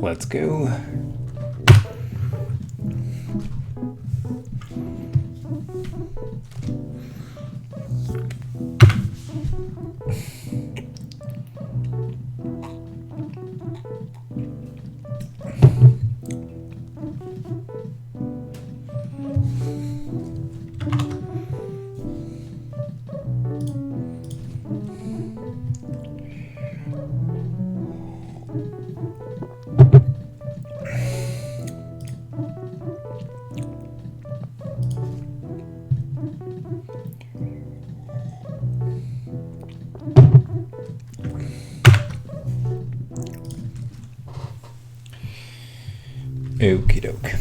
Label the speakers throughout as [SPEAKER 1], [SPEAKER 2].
[SPEAKER 1] Let's go. Okie doke.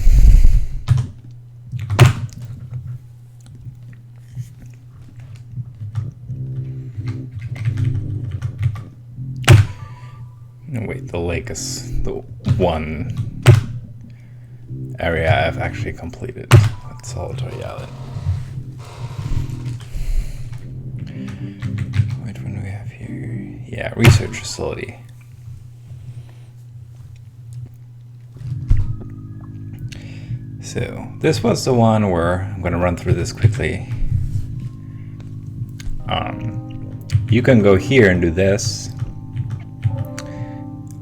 [SPEAKER 1] No, wait, the lake is the one area I've actually completed. That's Solitary Island. Wait, what do we have here? Yeah, research facility. So this was the one where I'm going to run through this quickly. You can go here and do this,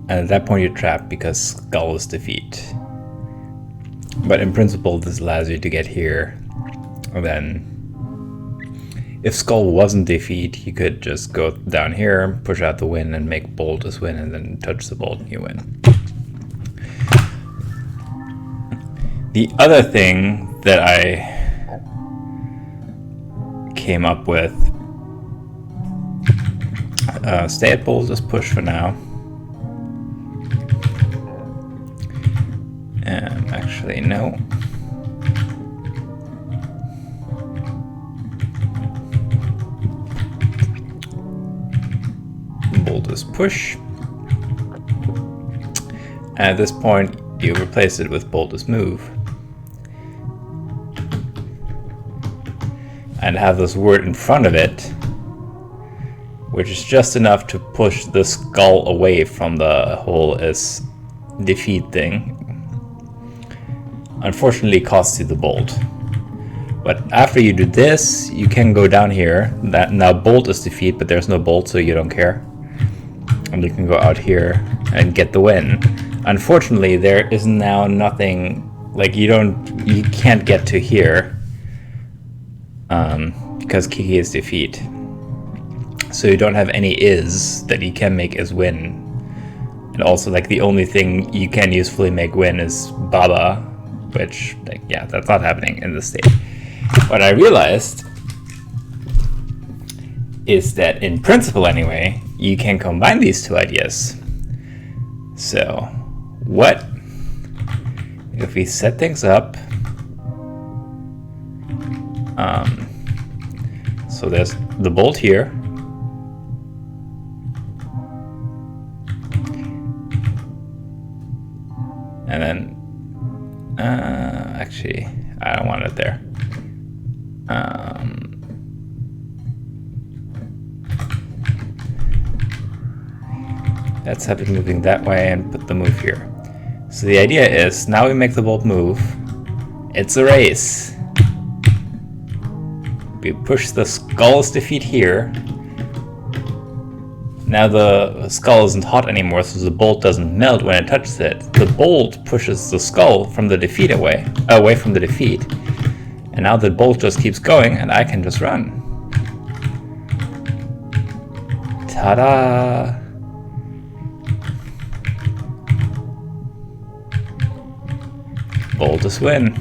[SPEAKER 1] and at that point you're trapped because skull is defeat. But in principle, this allows you to get here. And then, if skull wasn't defeat, you could just go down here, push out the win, and make bolt as win, and then touch the bolt and you win. The other thing that I came up with, stay at bolt as push for now. Actually, no. Bolt as push. And at this point, you replace it with bolt as move. And have this word in front of it, which is just enough to push the skull away from the whole as defeat thing. Unfortunately, costs you the bolt. But after you do this, you can go down here. That now bolt is defeat, but there's no bolt, so you don't care. And you can go out here and get the win. Unfortunately, there is now nothing, like you can't get to here. Because Kiki is defeat. So you don't have any is that you can make as win. And also, like, the only thing you can usefully make win is BaBa, which, like, yeah, that's not happening in this state. What I realized is that, in principle anyway, you can combine these two ideas. So, what if we set things up? So there's the bolt here. And then, actually, I don't want it there. Let's have it moving that way and put the move here. So the idea is, now we make the bolt move. It's a race. We push the skull's defeat here. Now the skull isn't hot anymore, so the bolt doesn't melt when it touches it. The bolt pushes the skull from the defeat away from the defeat. And now the bolt just keeps going, and I can just run. Ta-da! Bolt is win.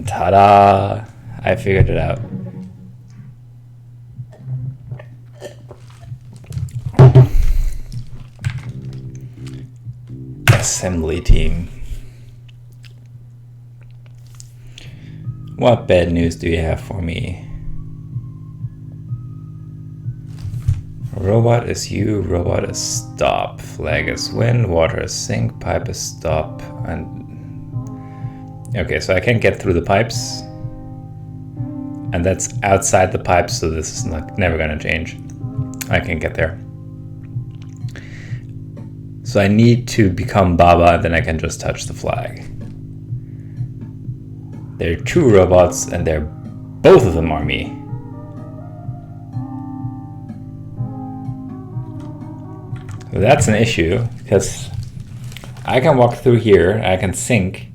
[SPEAKER 1] Ta-da! I figured it out. Assembly team. What bad news do you have for me? Robot is you, robot is stop, flag is win, water is sink, pipe is stop, and okay, so I can't get through the pipes, and that's outside the pipes, so this is never gonna change. I can get there. So I need to become BaBa, and then I can just touch the flag. There are 2 robots, and both of them are me. So that's an issue, because I can walk through here, I can sync,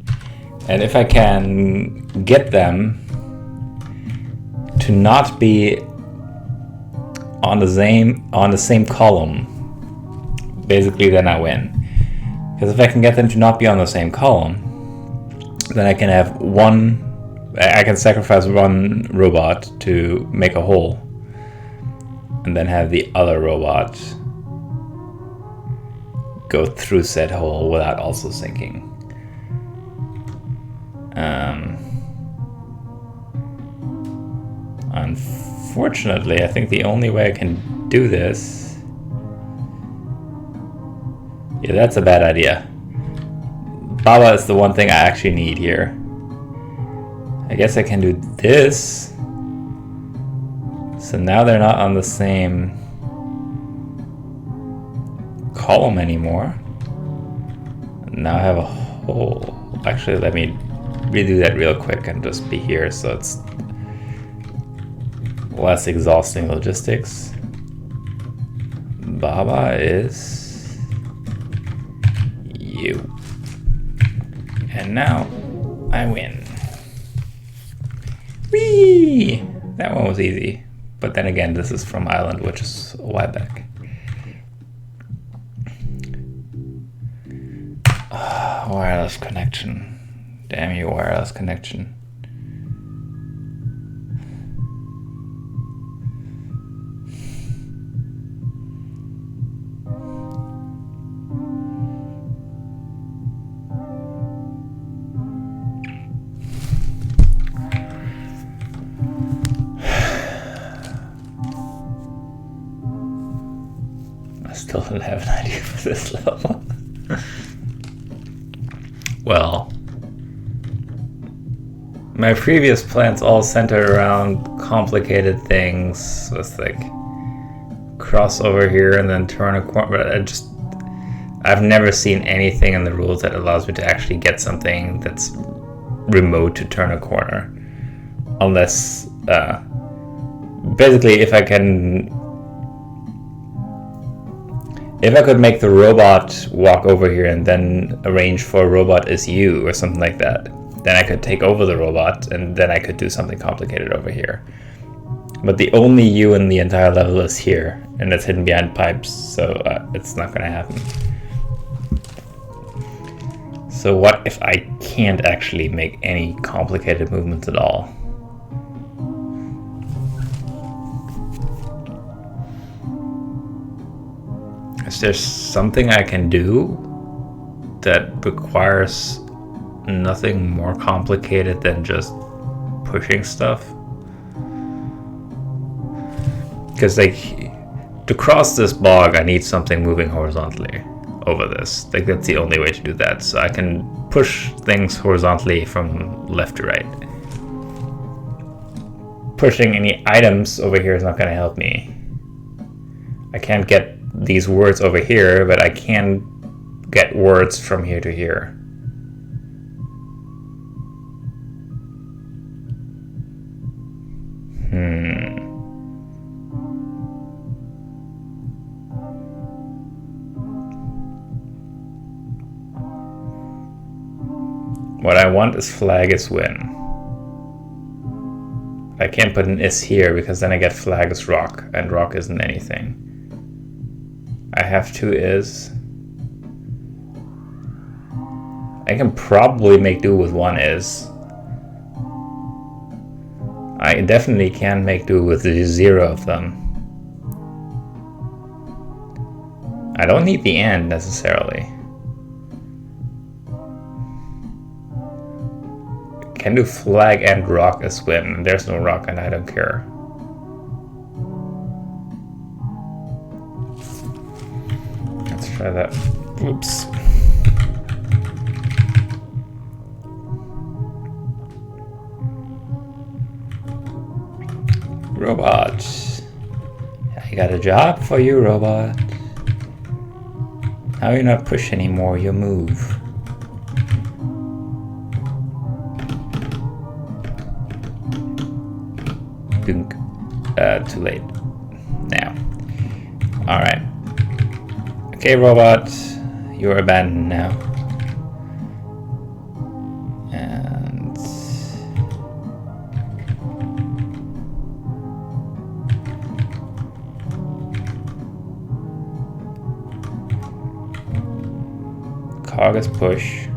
[SPEAKER 1] and if I can get them to not be on the same column, basically then I win. Because if I can get them to not be on the same column, then I can have I can sacrifice one robot to make a hole, and then have the other robot go through said hole without also sinking. Unfortunately, I think the only way I can do this... Yeah, that's a bad idea. BaBa is the one thing I actually need here. I guess I can do this. So now they're not on the same column anymore. Now I have a hole. Actually, let me redo that real quick and just be here so it's less exhausting logistics. BaBa is you. And now I win. Whee! That one was easy. But then again, this is from Island, which is a while back. Wireless connection. Damn you, wireless connection. I still don't have an idea for this level. Well, my previous plans all centered around complicated things with like cross over here and then turn a corner, but I've never seen anything in the rules that allows me to actually get something that's remote to turn a corner. Unless, basically if I could make the robot walk over here and then arrange for a robot as you or something like that, then I could take over the robot and then I could do something complicated over here. But the only you in the entire level is here, and it's hidden behind pipes, so it's not gonna happen. So what if I can't actually make any complicated movements at all? Is there something I can do that requires nothing more complicated than just pushing stuff? Because like to cross this bog, I need something moving horizontally over this. Like that's the only way to do that. So I can push things horizontally from left to right. Pushing any items over here is not going to help me. I can't get these words over here, but I can get words from here to here. What I want is flag is win. I can't put an is here because then I get flag is rock, and rock isn't anything. I have 2 is. I can probably make do with 1 is. I definitely can make do with 0 of them. I don't need the and necessarily. Can do flag and rock as win. There's no rock and I don't care. Let's try that. Oops. Robot. I got a job for you, robot. Now you not push anymore, you move. Dunk. Too late. Now. Alright. Okay, robot. You're abandoned now. And... cog is push.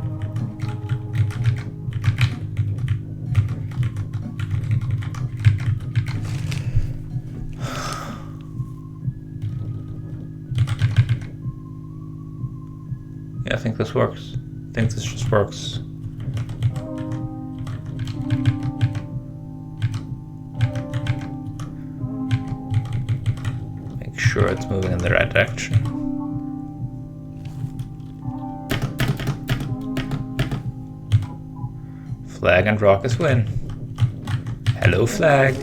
[SPEAKER 1] Yeah, I think this works. I think this just works. Make sure it's moving in the right direction. Flag and Raucous win. Hello, Flag.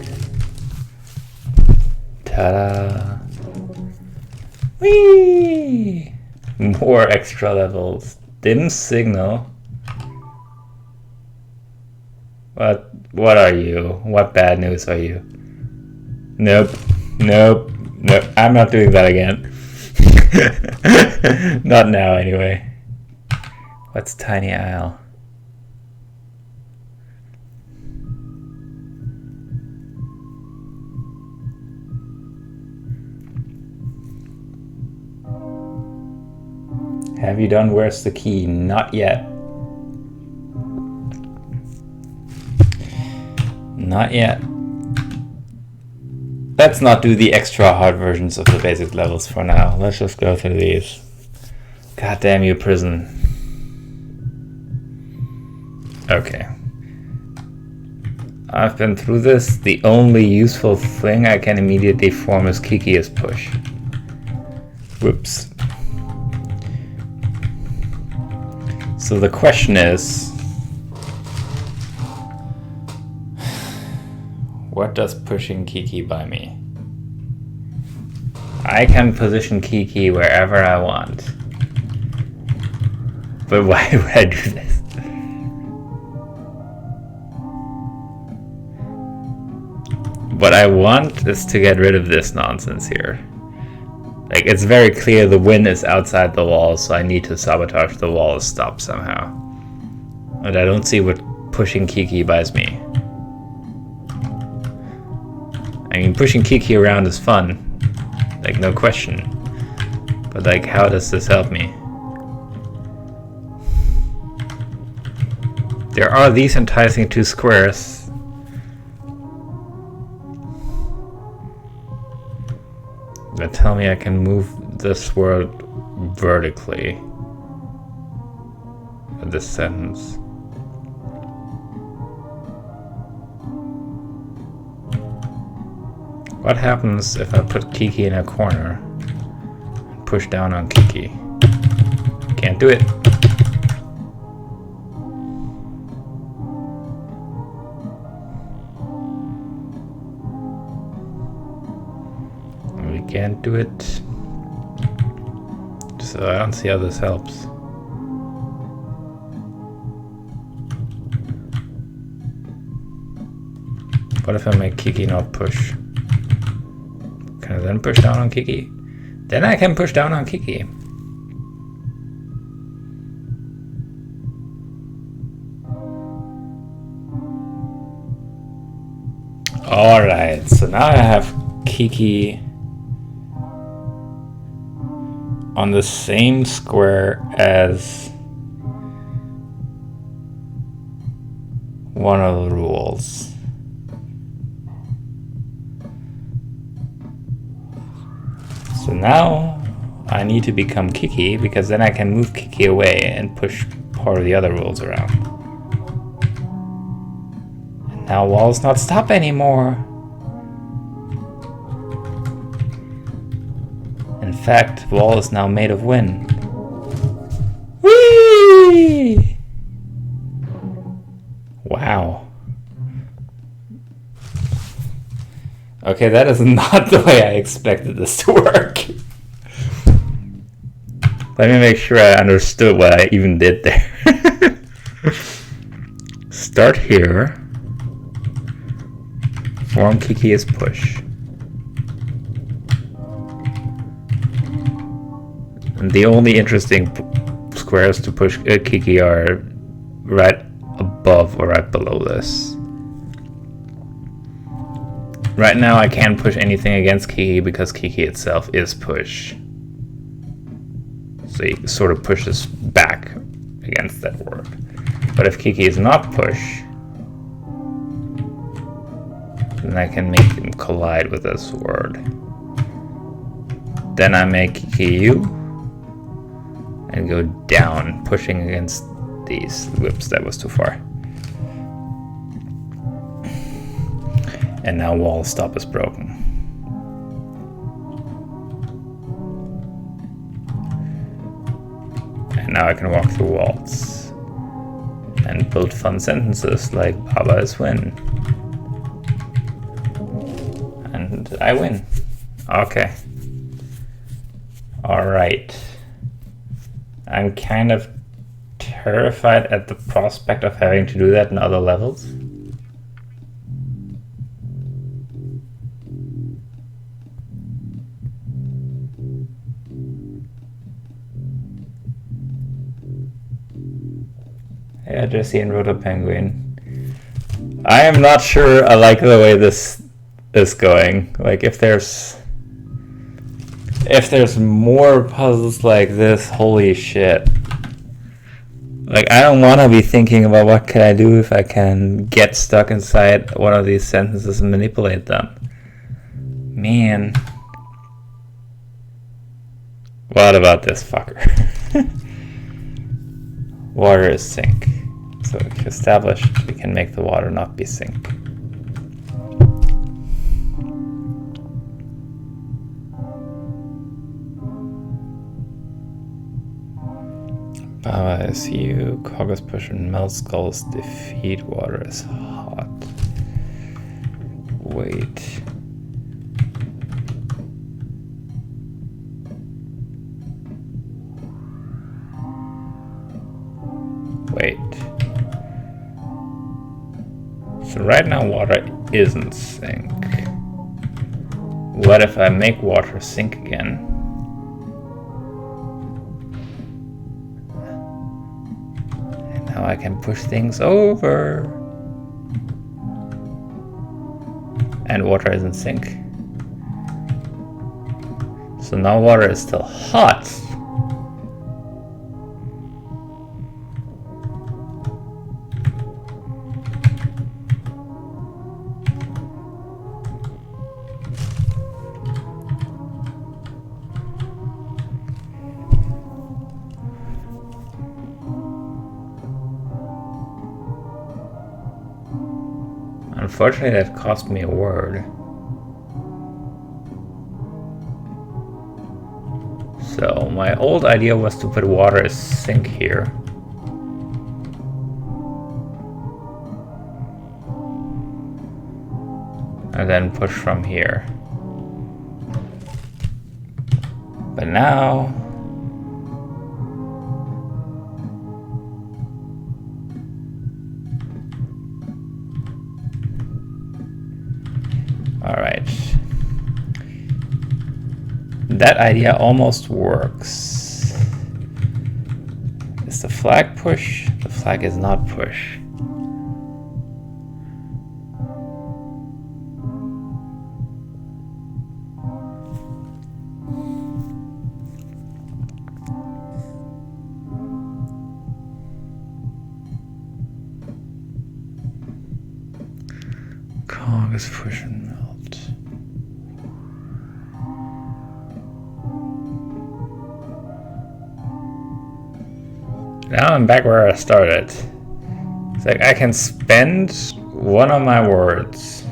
[SPEAKER 1] Ta-da. Whee! More extra levels. Dim signal. What are you? What bad news are you? Nope. Nope. Nope. I'm not doing that again. Not now, anyway. What's Tiny Isle? Have you done Where's the Key? Not yet. Not yet. Let's not do the extra hard versions of the basic levels for now. Let's just go through these. God damn you, prison. Okay. I've been through this. The only useful thing I can immediately form is Kiki as push. Whoops. So the question is, what does pushing Kiki buy me? I can position Kiki wherever I want. But why would I do this? What I want is to get rid of this nonsense here. Like, it's very clear the win is outside the wall, so I need to sabotage the wall to stop somehow. But I don't see what pushing Kiki buys me. I mean, pushing Kiki around is fun. Like, no question. But, like, how does this help me? There are these enticing two squares. That tell me I can move this word vertically. This sentence. What happens if I put Kiki in a corner and push down on Kiki? Can't do it. Can't do it, so I don't see how this helps. What if I make Kiki not push? Can I then push down on Kiki? Then I can push down on Kiki. Alright, so now I have Kiki on the same square as one of the rules. So now I need to become Kiki, because then I can move Kiki away and push part of the other rules around. And now walls not stop anymore. In fact, wall is now made of wind. Whee! Wow. Okay, that is not the way I expected this to work. Let me make sure I understood what I even did there. Start here. Form Kiki is push. And the only interesting squares to push Kiki are right above or right below this. Right now I can't push anything against Kiki because Kiki itself is push. So he sort of pushes back against that word. But if Kiki is not push, then I can make him collide with this word. Then I make Kiki U and go down, pushing against these. Whoops, that was too far. And now wall stop is broken. And now I can walk through walls and build fun sentences like BaBa is win. And I win. Okay. Alright. I'm kind of terrified at the prospect of having to do that in other levels. Yeah, Jesse and Roto Penguin. I am not sure I like the way this is going. Like if there's more puzzles like this, holy shit. Like I don't want to be thinking about what can I do if I can get stuck inside one of these sentences and manipulate them. Man. What about this fucker? Water is sink. So if established, we can make the water not be sink. BaBa is you, cog is push and melt skulls defeat, water is hot. Wait. Wait. So right now water isn't sink. What if I make water sink again? And now I can push things over. And water isn't sink. So now water is still hot. Unfortunately, that cost me a word. So my old idea was to put water as sink here. And then push from here. But now alright. That idea almost works. Is the flag push? The flag is not push. Cog is push and melt. Now I'm back where I started. It's like I can spend one of my words.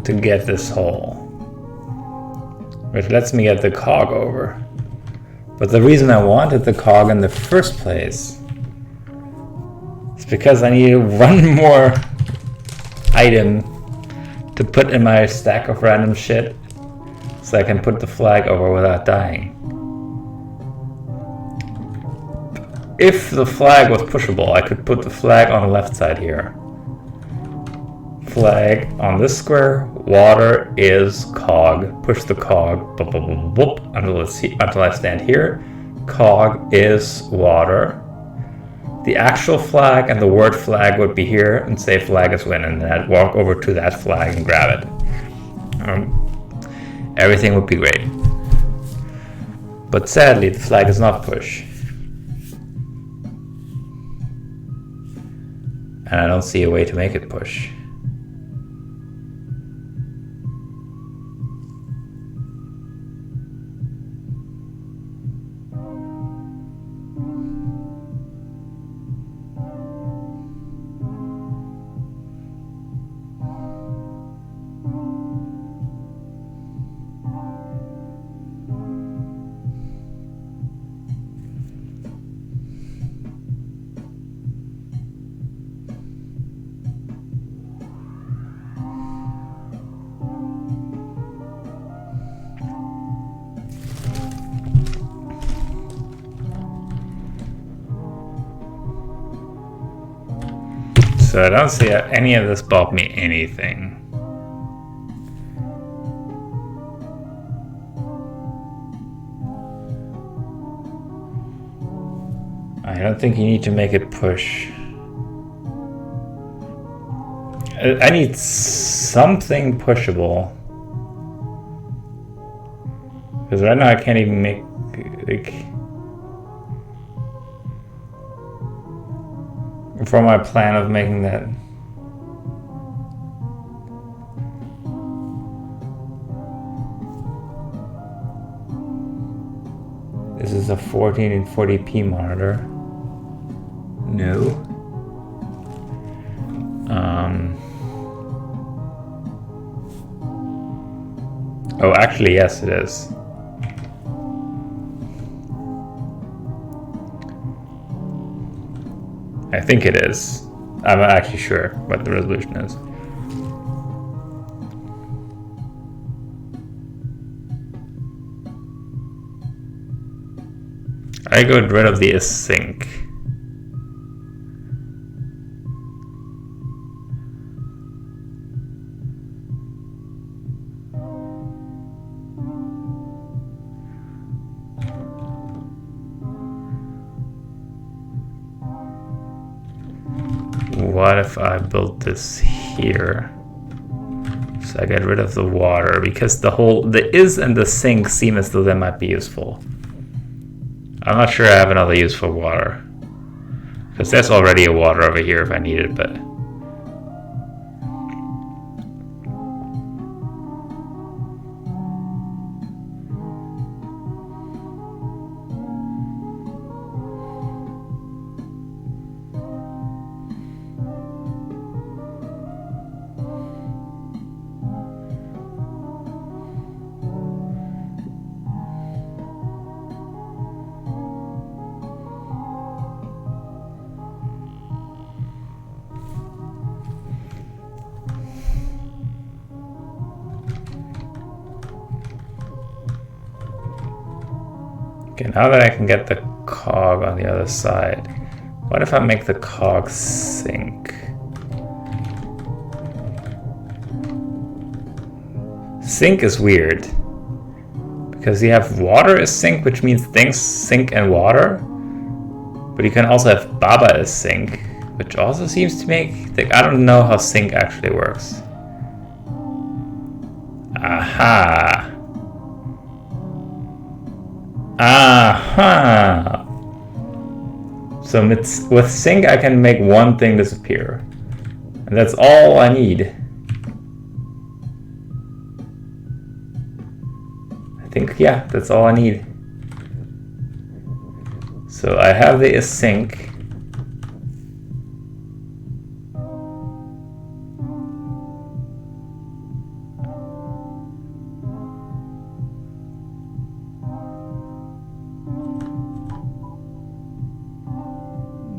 [SPEAKER 1] To get this hole. Which lets me get the cog over. But the reason I wanted the cog in the first place is because I needed one more item to put in my stack of random shit so I can put the flag over without dying. If the flag was pushable, I could put the flag on the left side here. Flag on this square, water is cog. Push the cog, boop, boop, boop, boop, until I stand here. Cog is water. The actual flag and the word flag would be here and say flag is win, and then I'd walk over to that flag and grab it. Everything would be great. But sadly, the flag is not push. And I don't see a way to make it push. So I don't see any of this bought me anything. I don't think you need to make it push. I need something pushable. Because right now I can't even make, like, for my plan of making that. This is a 1440p monitor. No. Oh, actually, yes, it is. I think it is. I'm not actually sure what the resolution is. I got rid of the async. What if I built this here? So I get rid of the water, because the is and the sink seem as though they might be useful. I'm not sure I have another use for water, because there's already a water over here if I need it, but okay, now that I can get the cog on the other side, what if I make the cog sink? Sink is weird, because you have water as sink, which means things sink in water, but you can also have BaBa as sink, which also seems to make, like, I don't know how sink actually works. Aha! Aha! So with sync I can make one thing disappear. And that's all I need. I think, yeah, that's all I need. So I have the async.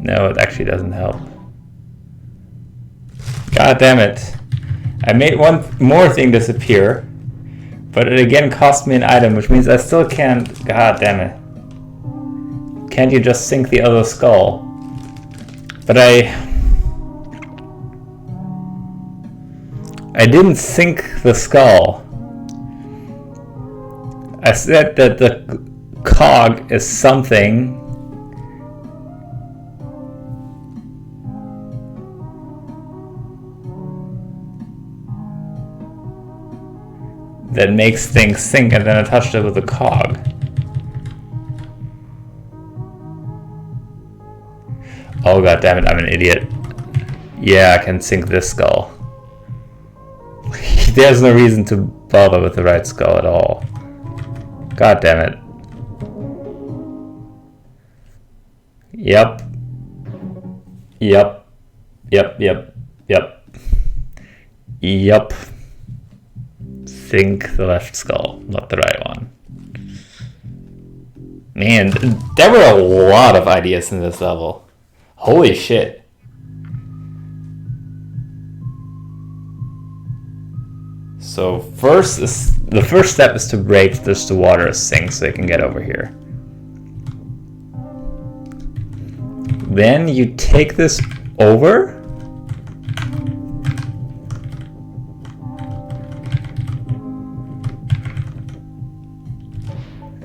[SPEAKER 1] No, it actually doesn't help. God damn it. I made one more thing disappear, but it again cost me an item, which means I still can't... God damn it. Can't you just sink the other skull? But I didn't sink the skull. I said that the cog is something that makes things sink, and then I touched it with a cog. Oh god damn it, I'm an idiot. Yeah, I can sink this skull. There's no reason to bother with the right skull at all. God damn it. Yep. Yep. Yep, yep, yep. Yep. Sink the left skull, not the right one. Man, there were a lot of ideas in this level. Holy shit. So the first step is to break this to water a sink so you can get over here. Then you take this over.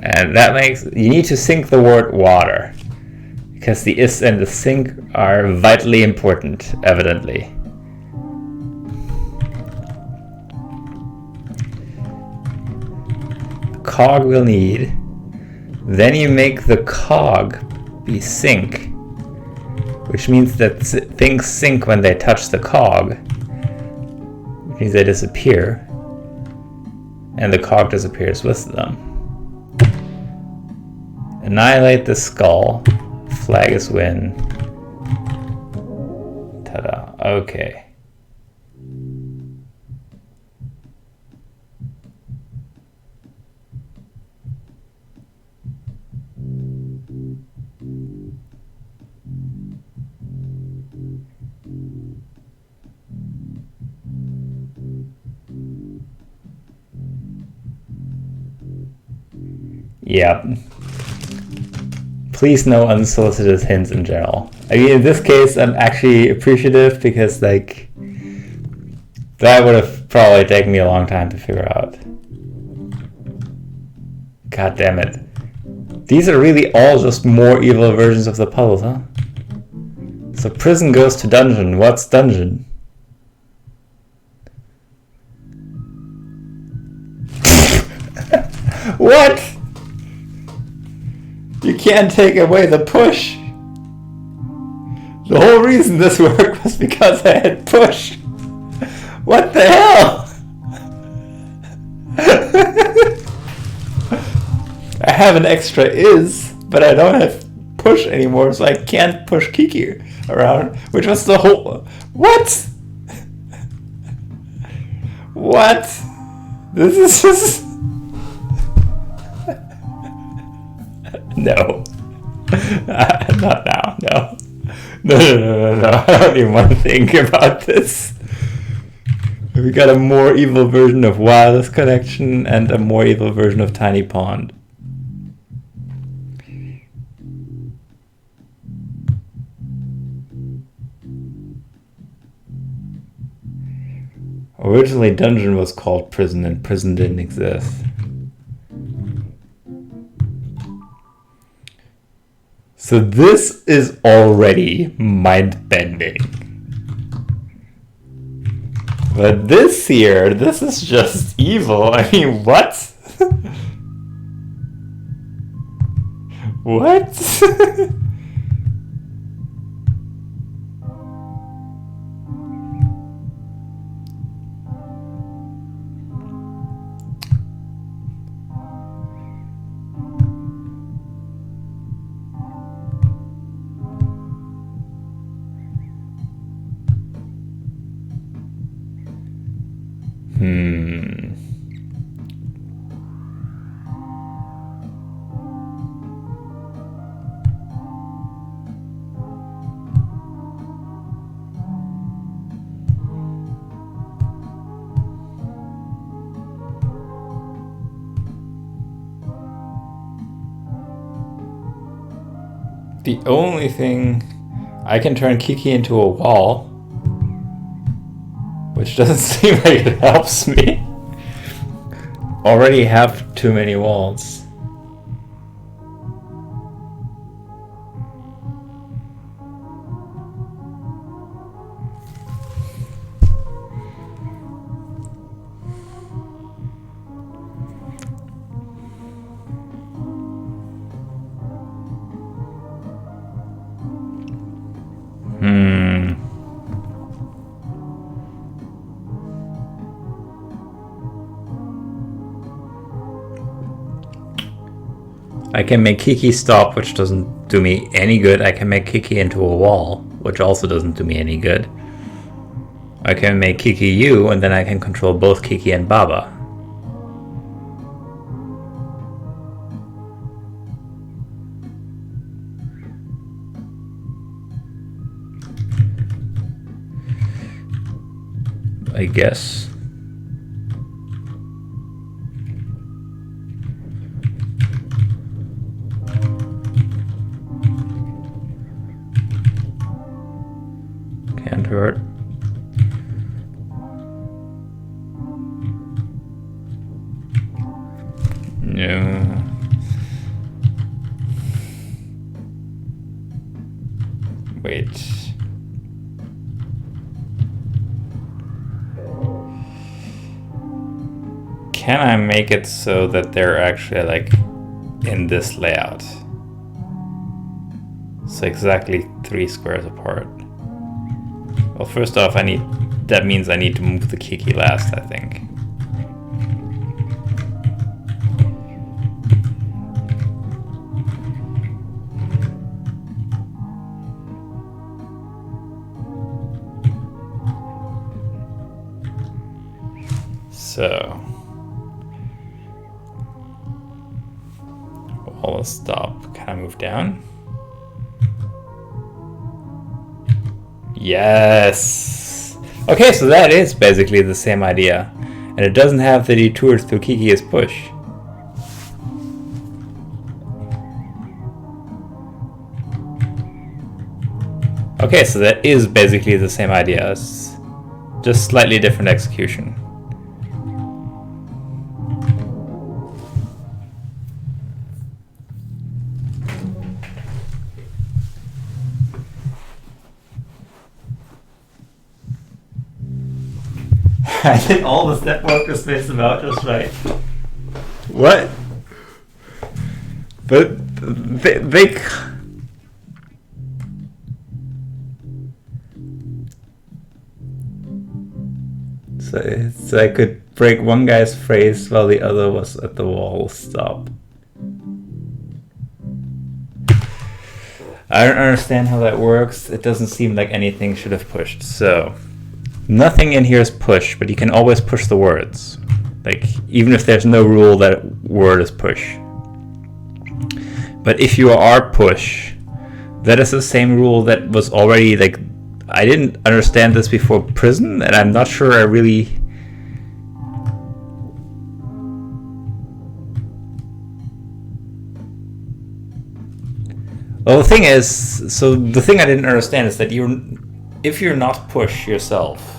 [SPEAKER 1] And that makes, you need to sink the word water, because the is and the sink are vitally important, evidently. Cog we'll need. Then you make the cog be sink, which means that things sink when they touch the cog, which means they disappear, and the cog disappears with them. Annihilate the skull. Flag is win. Ta-da. Okay. Yeah. Please no unsolicited hints in general. I mean, in this case, I'm actually appreciative because, like, that would have probably taken me a long time to figure out. God damn it. These are really all just more evil versions of the puzzles, huh? So prison goes to dungeon. What's dungeon? What? You can't take away the push. The whole reason this worked was because I had push. What the hell? I have an extra is, but I don't have push anymore, so I can't push Kiki around, which was the whole... What? What? This is just... No. Not now, no. No. I don't even want to think about this. We got a more evil version of Wireless Connection and a more evil version of Tiny Pond. Originally, Dungeon was called Prison, and Prison didn't exist. So this is already mind-bending. But this here, this is just evil. I mean, what? What? The only thing, I can turn Kiki into a wall, which doesn't seem like it helps me. Already have too many walls. I can make Kiki stop, which doesn't do me any good. I can make Kiki into a wall, which also doesn't do me any good. I can make Kiki U, and then I can control both Kiki and BaBa. I guess. Can't hurt. No. Wait. Can I make it so that they're actually like in this layout? So exactly 3 squares apart. Well, first off, that means I need to move the Kiki last, I think. So wall is stop. Can I move down? Yes! Okay, so that is basically the same idea. And it doesn't have the detour through Kiki as push. Okay, so that is basically the same idea. It's just slightly different execution. I did all the step markers spaced about just right. What? But they so I could break one guy's phrase while the other was at the wall stop. I don't understand how that works. It doesn't seem like anything should have pushed. So nothing in here is push, but you can always push the words. Like, even if there's no rule that word is push. But if you are push, that is the same rule that was already, like, I didn't understand this before prison, and I'm not sure I really... Well, the thing is, so the thing I didn't understand is that if you're not push yourself,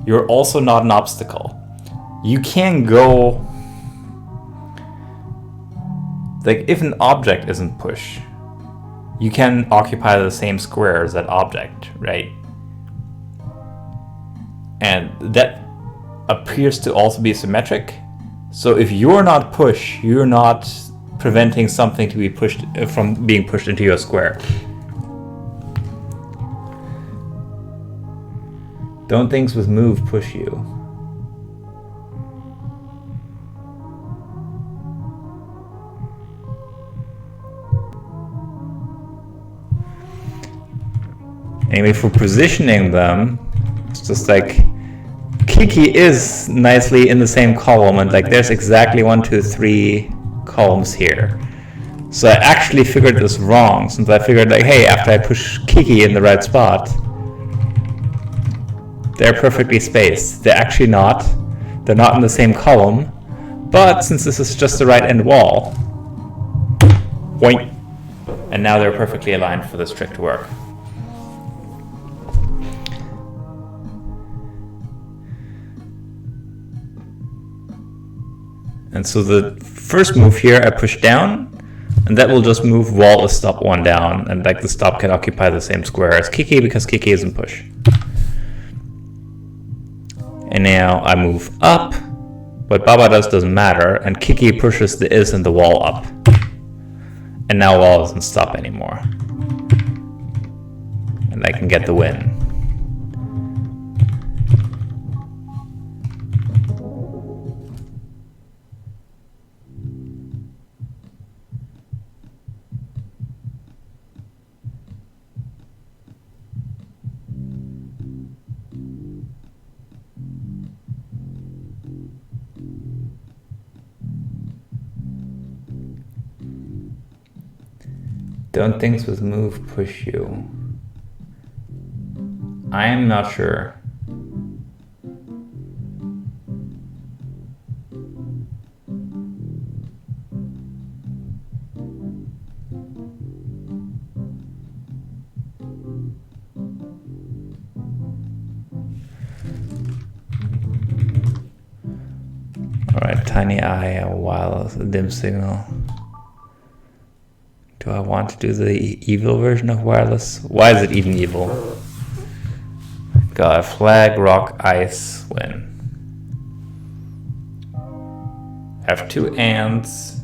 [SPEAKER 1] you're also not an obstacle. You can go, like, if an object isn't push, you can occupy the same square as that object, right? And that appears to also be symmetric. So if you're not push, you're not preventing something to be pushed from being pushed into your square. Don't things with move push you? Anyway, for positioning them, it's just like Kiki is nicely in the same column, and like there's exactly 1, 2, 3 columns here. So I actually figured this wrong, since I figured like, hey, after I push Kiki in the right spot, they're perfectly spaced. They're actually not. They're not in the same column, but since this is just the right end wall, boink, And now they're perfectly aligned for this trick to work. And so the first move here, I push down, and that will just move wall a stop one down, and like the stop can occupy the same square as Kiki because Kiki is in push. And now I move up. What BaBa does doesn't matter, and Kiki pushes the is and the wall up. And now wall doesn't stop anymore. And I can get the win. Don't things with move push you? I am not sure. Alright, tiny eye, a wireless, a dim signal. Do I want to do the evil version of wireless? Why is it even evil? Got a flag, rock, ice, win. Have 2 ands.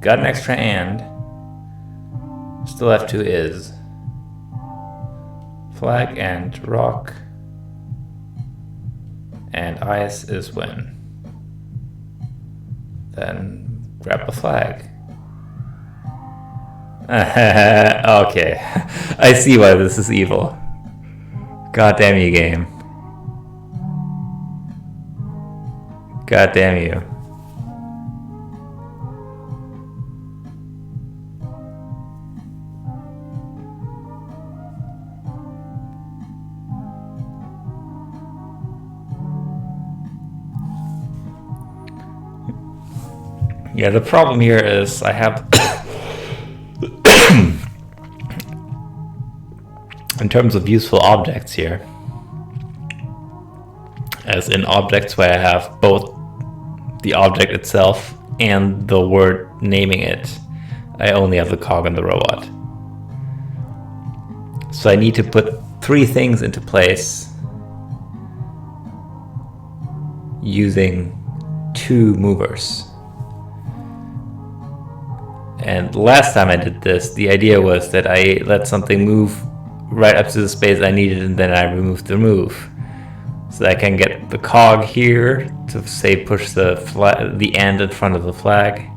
[SPEAKER 1] Got an extra and. Still have 2 is. Flag and rock. And ice is win. Then grab a flag. Okay, I see why this is evil. God damn you, game. God damn you. Yeah, the problem here is I have, in terms of useful objects here, as in objects where I have both the object itself and the word naming it, I only have the cog and the robot. So I need to put 3 things into place using 2 movers. And last time I did this, the idea was that I let something move right up to the space I needed and then I removed the move. So that I can get the cog here to say push the and in front of the flag.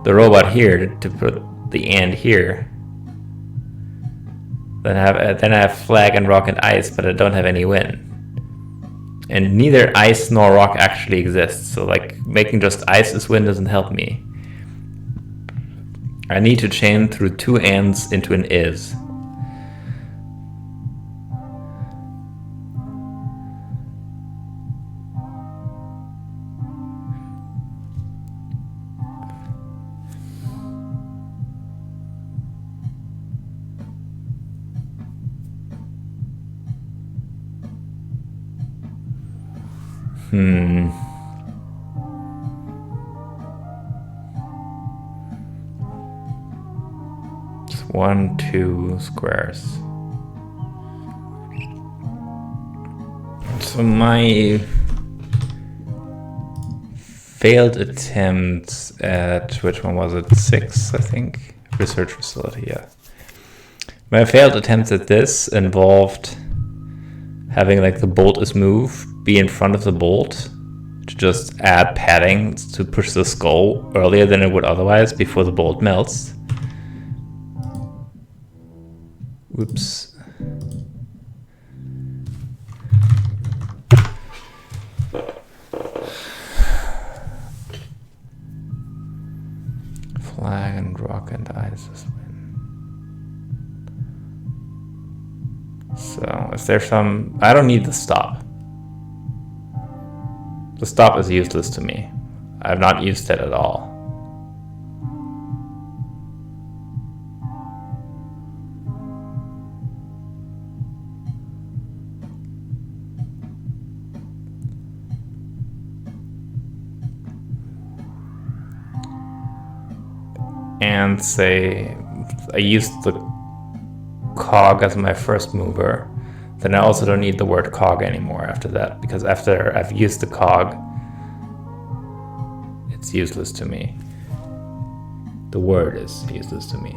[SPEAKER 1] The robot here to put the and here. Then I have flag and rock and ice, but I don't have any win. And neither ice nor rock actually exists, so like making just ice as win doesn't help me. I need to chain through 2 ands into an is. Just 1, 2 squares. So my failed attempt at, which one was it? 6, I think. Research facility, yeah. My failed attempts at this involved having like the bolt is move be in front of the bolt to just add padding to push the skull earlier than it would otherwise before the bolt melts. Whoops. Flag and rock and ice is win. So is there some, I don't need the stop. The stop is useless to me. I've not used it at all. And say I used the cog as my first mover, then I also don't need the word cog anymore after that, because after I've used the cog, it's useless to me. The word is useless to me.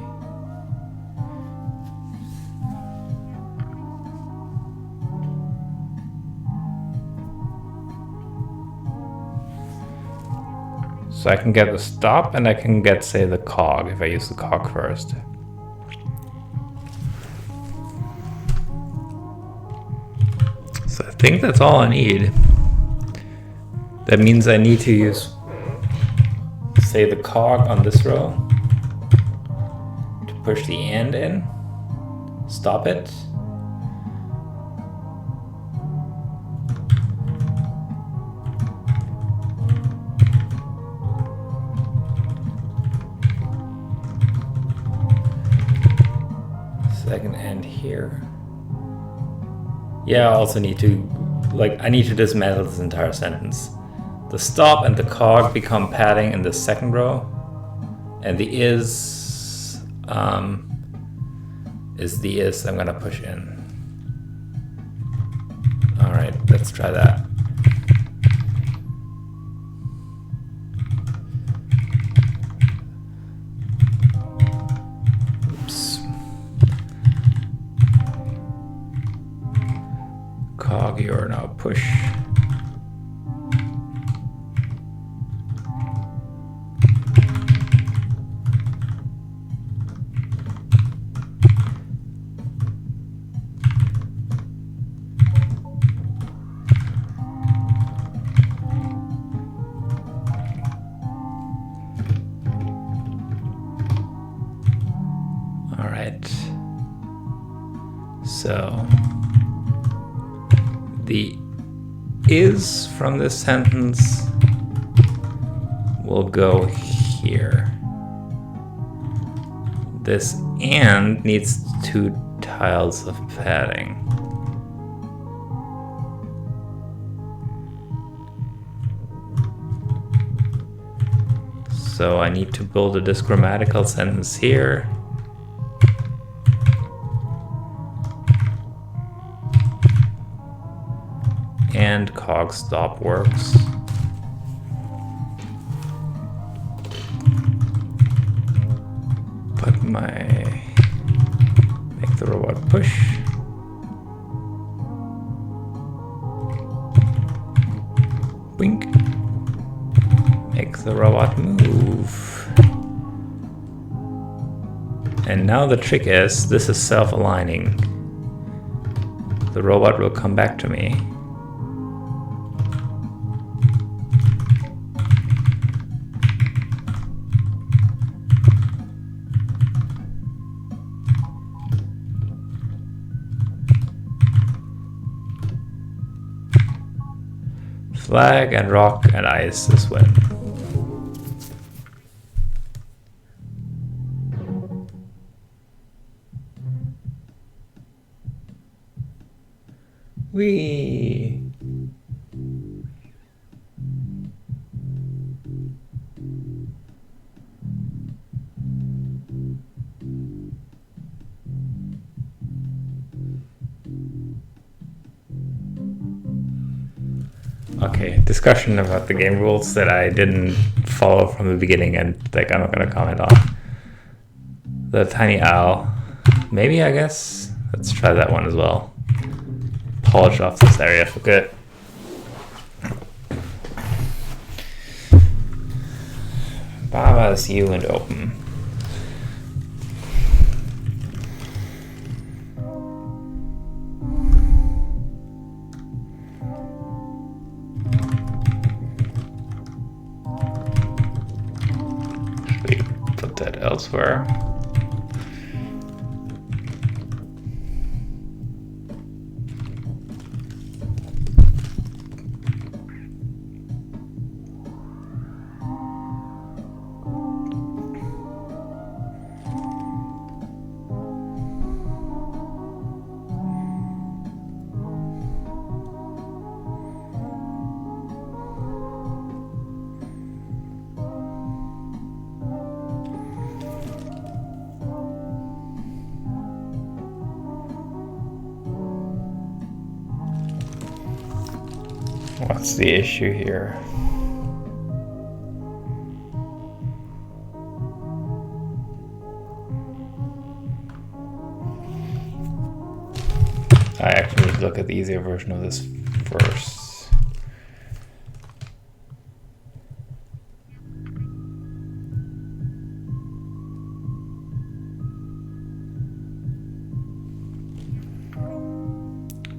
[SPEAKER 1] So I can get the stop and I can get, say, the cog if I use the cog first. So I think that's all I need. That means I need to use, say, the cog on this row to push the and in, stop it. Second and here. Yeah, I also need to, I need to dismantle this entire sentence. The stop and the cog become padding in the second row, and the is the is I'm gonna push in. All right, let's try that. Cog, you are now push. All right. So the is from this sentence will go here. This and needs 2 tiles of padding. So I need to build a disgrammatical sentence here. And cog stop works. Make the robot push. Wink. Make the robot move. And now the trick is, this is self-aligning. The robot will come back to me. Flag and rock and ice is win. Whee! Okay, discussion about the game rules that I didn't follow from the beginning and I'm not gonna comment on. The tiny owl. Maybe, I guess. Let's try that one as well. Polish off this area for good. BaBa is you and open. Put that elsewhere. What's the issue here? I actually need to look at the easier version of this first.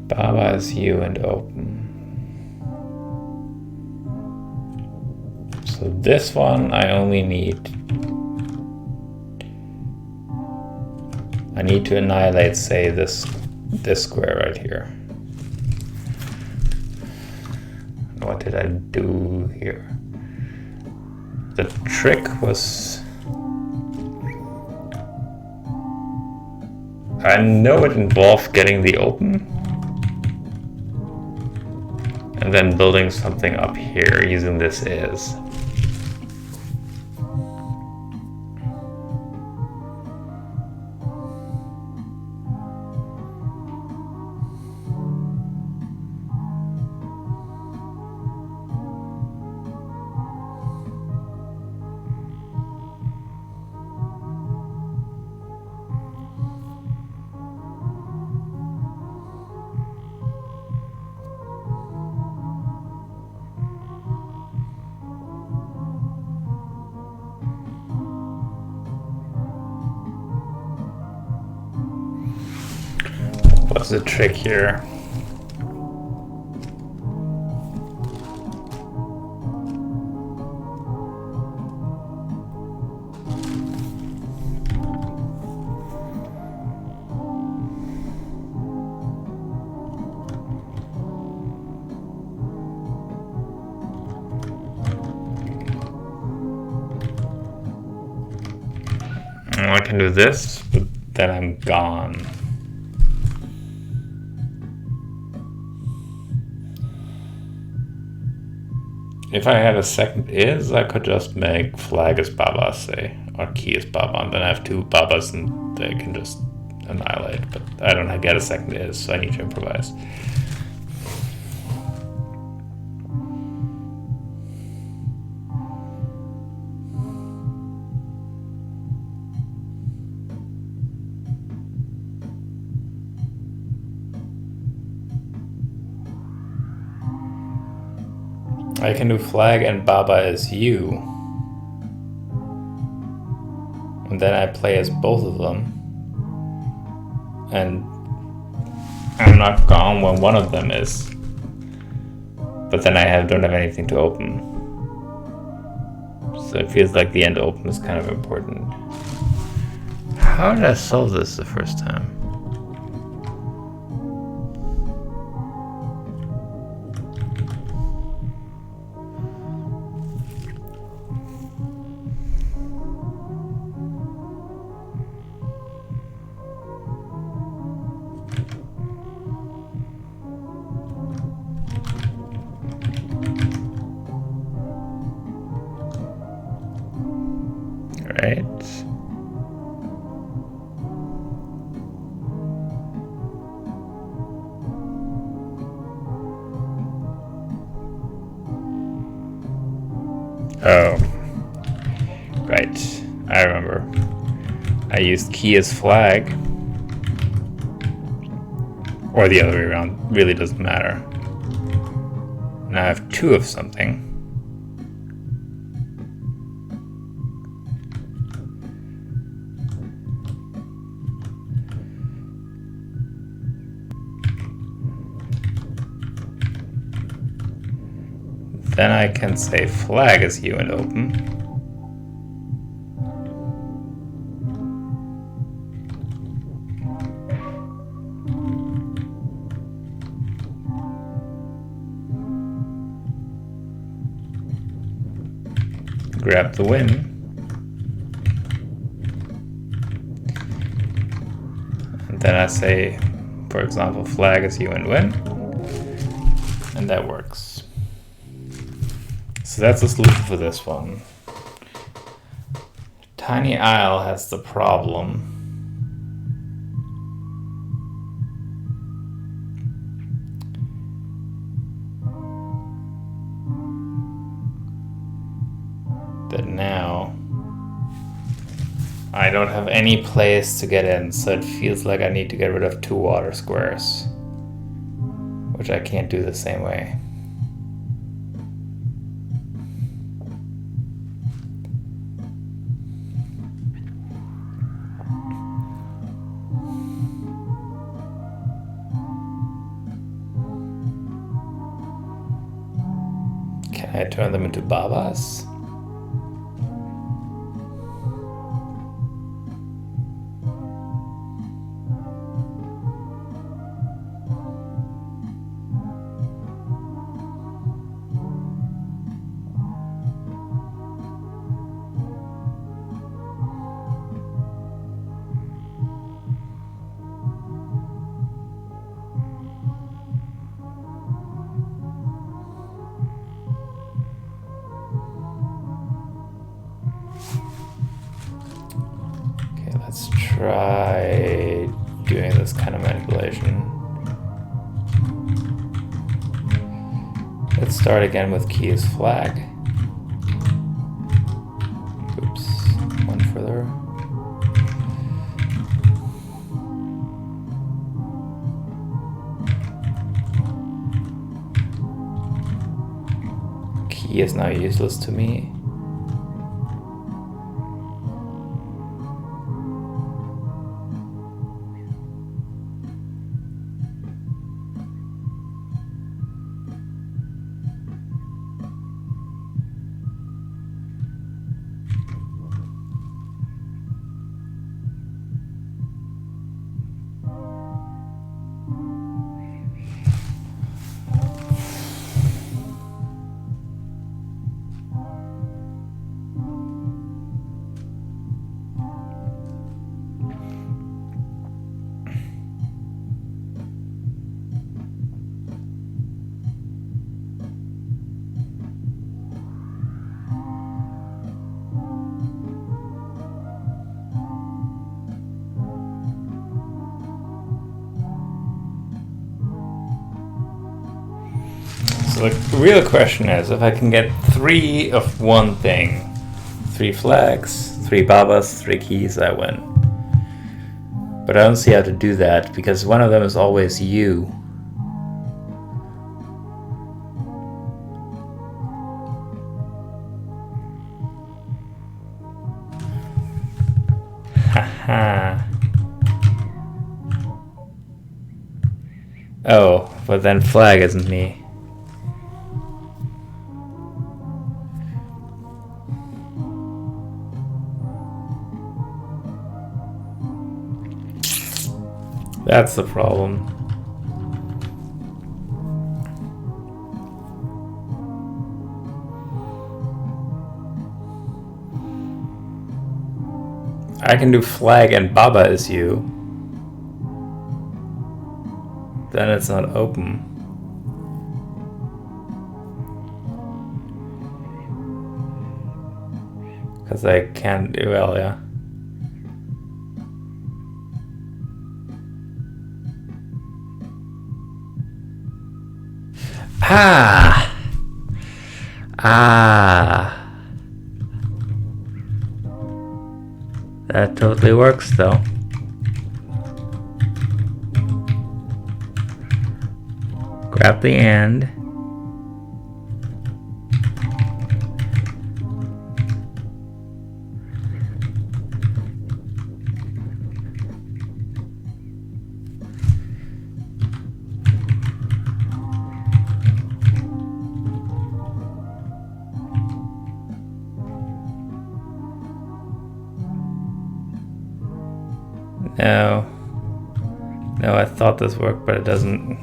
[SPEAKER 1] BaBa is U and open. So this one I only need. I need to annihilate, say, this square right here. What did I do here? The trick was, I know it involved getting the open and then building something up here using this is. What's the trick here? I can do this, but then I'm gone. If I had a second is, I could just make flag as BaBa, say, or key as BaBa, and then I have two BaBas and they can just annihilate, but I don't get a second is, so I need to improvise. I can do flag and BaBa as U. And then I play as both of them. And I'm not gone when one of them is. But then I don't have anything to open. So it feels like the end open is kind of important. How did I solve this the first time? Right. Oh, right. I remember. I used key as flag, or the other way around. Really doesn't matter. Now I have two of something. Then I can say flag as U and open. Grab the win. And then I say, for example, flag as U and win. And that works. So that's the solution for this one. Tiny Isle has the problem. But now I don't have any place to get in, so it feels like I need to get rid of 2 water squares, which I can't do the same way. Can I turn them into BaBas? Let's try doing this kind of manipulation. Let's start again with key as flag. Oops, one further. Key is now useless to me. So the real question is, if I can get 3 of one thing, 3 flags, 3 BaBas, 3 keys, I win. But I don't see how to do that, because one of them is always U. Haha. Oh, but then flag isn't me. That's the problem. I can do flag and BaBa is you. Then it's not open. Because I can't do well, yeah. Ah! Ah! That totally works, though. Grab the end. No. No, I thought this worked, but it doesn't.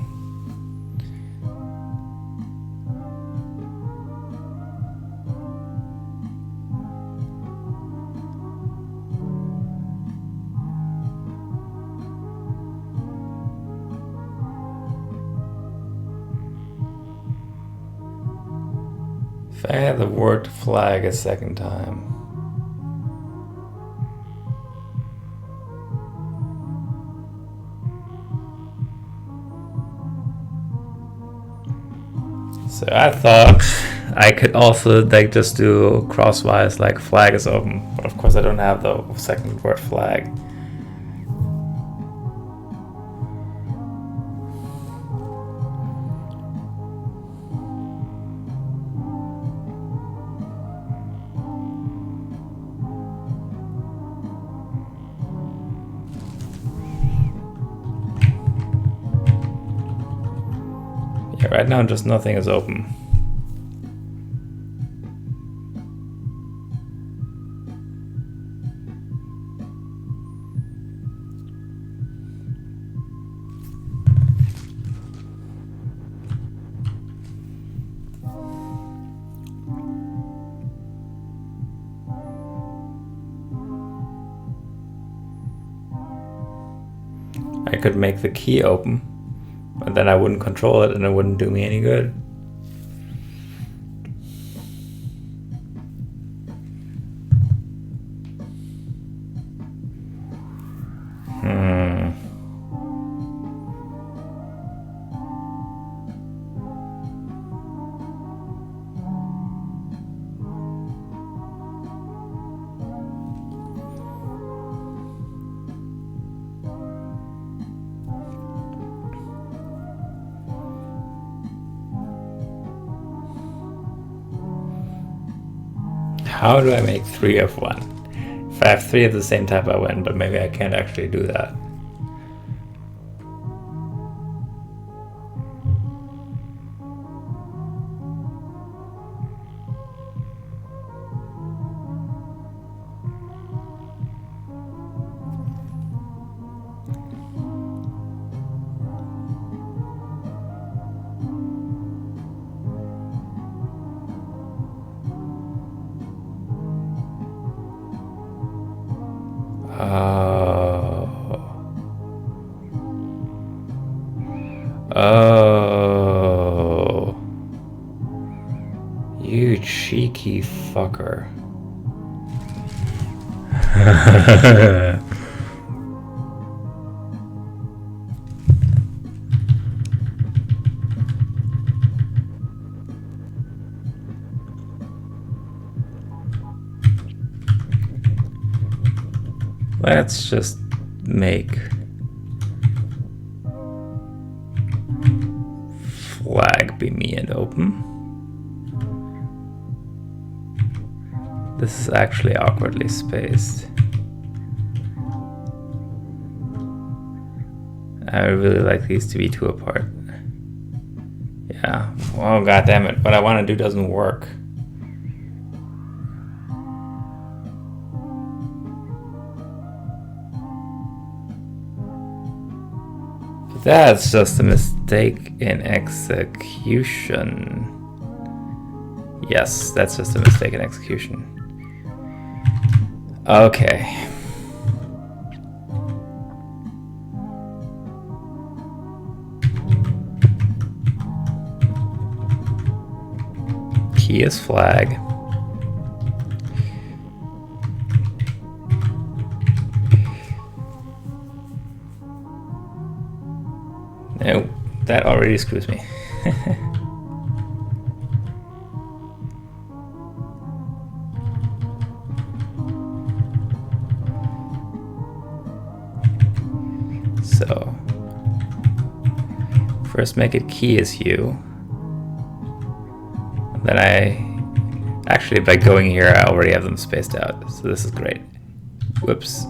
[SPEAKER 1] If I had the word flag a second time. So I thought I could also like just do crosswise like flag is open, but of course I don't have the second word flag. Yeah, right now just nothing is open. I could make the key open, but then I wouldn't control it and it wouldn't do me any good. How do I make 3 of one? If I have 3 of the same type, I win, but maybe I can't actually do that. Oh, you cheeky fucker. Let's just make flag be me and open. This is actually awkwardly spaced. I really like these to be 2 apart. Yeah, oh god damn it, what I want to do doesn't work. That's just a mistake in execution. Yes, that's just a mistake in execution. Okay. Key is flag. No, that already screws me. So, first make it key is you. And then actually by going here I already have them spaced out, so this is great. Whoops.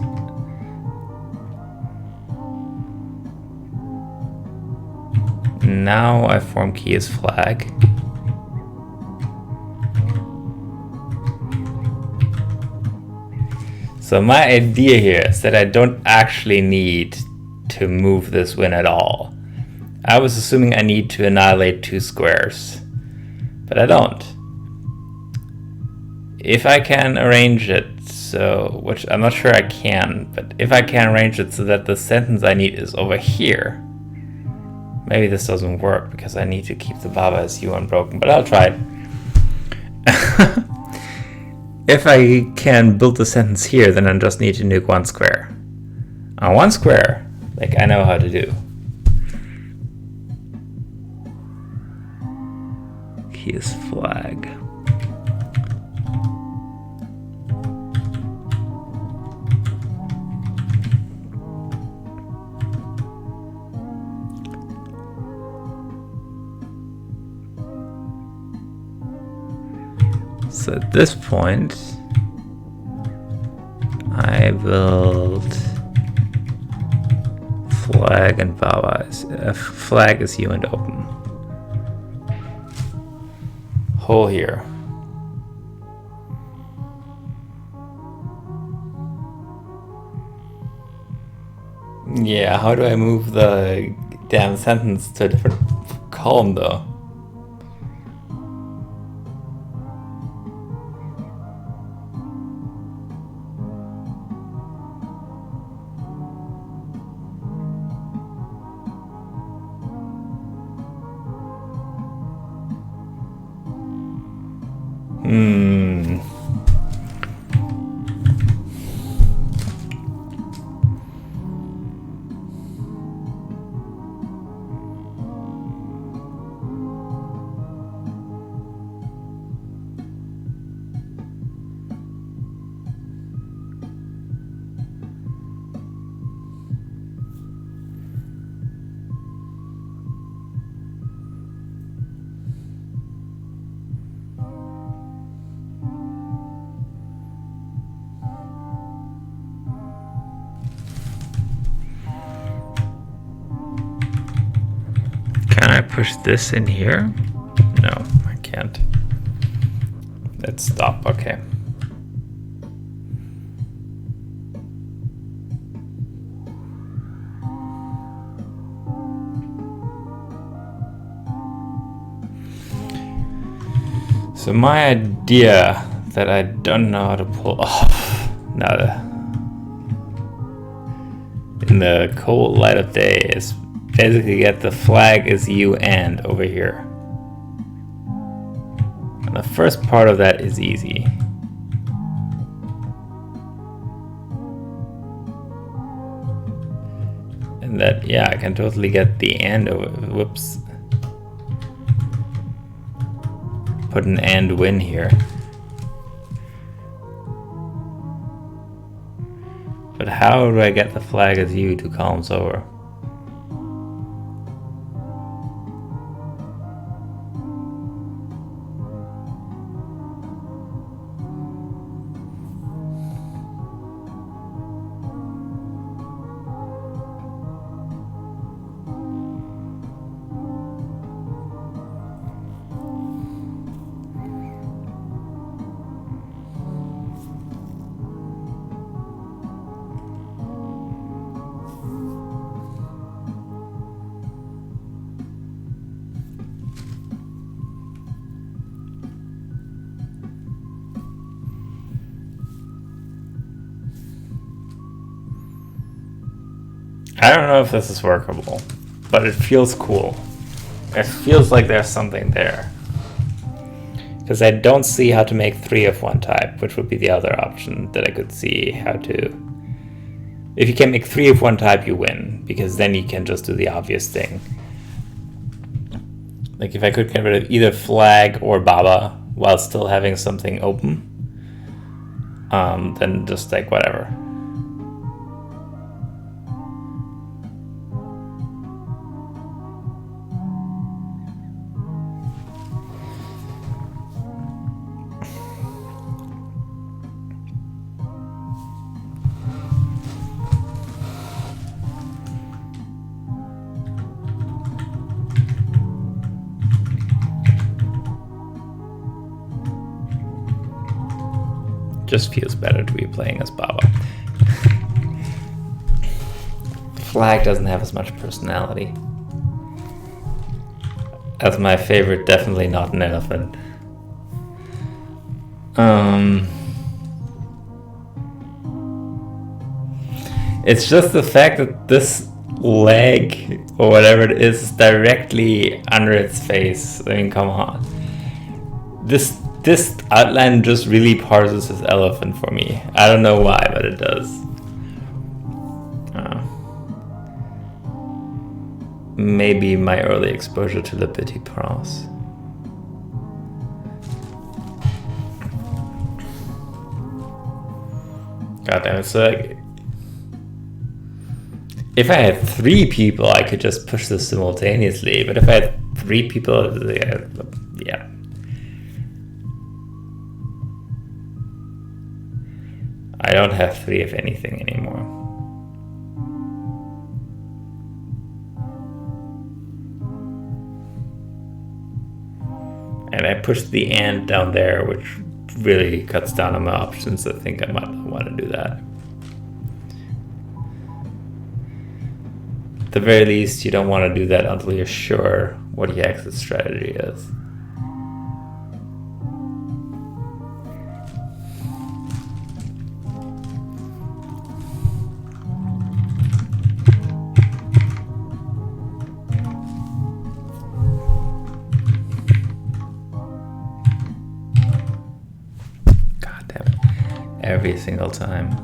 [SPEAKER 1] Now I form key as flag. So my idea here is that I don't actually need to move this win at all. I was assuming I need to annihilate 2 squares, but I don't. If I can arrange it so, which I'm not sure I can, but if I can arrange it so that the sentence I need is over here, maybe this doesn't work because I need to keep the BaBa as U unbroken, but I'll try it. If I can build the sentence here, then I just need to nuke 1 square. On 1 square, like I know how to do. Key is flag. So at this point, I build flag and BaBa. Flag is you and open. Hole here. Yeah, how do I move the damn sentence to a different column though? Can I push this in here? No, I can't. Let's stop, okay. So my idea that I don't know how to pull off now in the cold light of day is basically get the flag is you and over here. And the first part of that is easy. And that, yeah, I can totally get the and over, whoops. Put an and win here. But how do I get the flag as you 2 columns over? I don't know if this is workable, but it feels cool. It feels like there's something there. Because I don't see how to make 3 of one type, which would be the other option that I could see how to... If you can make 3 of one type, you win, because then you can just do the obvious thing. Like if I could get rid of either flag or BaBa while still having something open, then just like whatever. Just feels better to be playing as BaBa. Flag doesn't have as much personality. As my favorite, definitely not an elephant. It's just the fact that this leg or whatever it is directly under its face. I mean, come on. This outline just really parses as elephant for me. I don't know why, but it does. Maybe my early exposure to Le Petit Prince. God damn it, so like, if I had 3 people, I could just push this simultaneously, but if I had 3 people, yeah. I don't have 3 of anything anymore. And I pushed the and down there, which really cuts down on my options. I think I might want to do that. At the very least, you don't want to do that until you're sure what your exit strategy is. Every single time.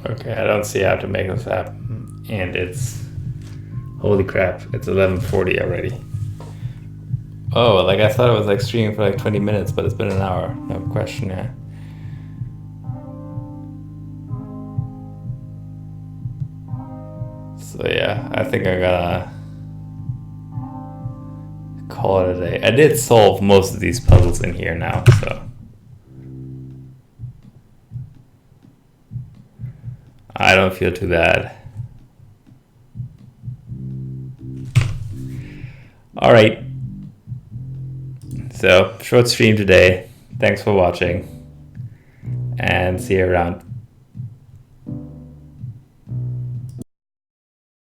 [SPEAKER 1] Okay, I don't see how to make this happen. And it's... Holy crap, it's 11:40 already. Oh, like I thought it was like streaming for like 20 minutes, but it's been an hour. No question, yeah. So yeah, I think I'm gonna call it a day. I did solve most of these puzzles in here now, so... I don't feel too bad. All right. So, short stream today. Thanks for watching. And see you around.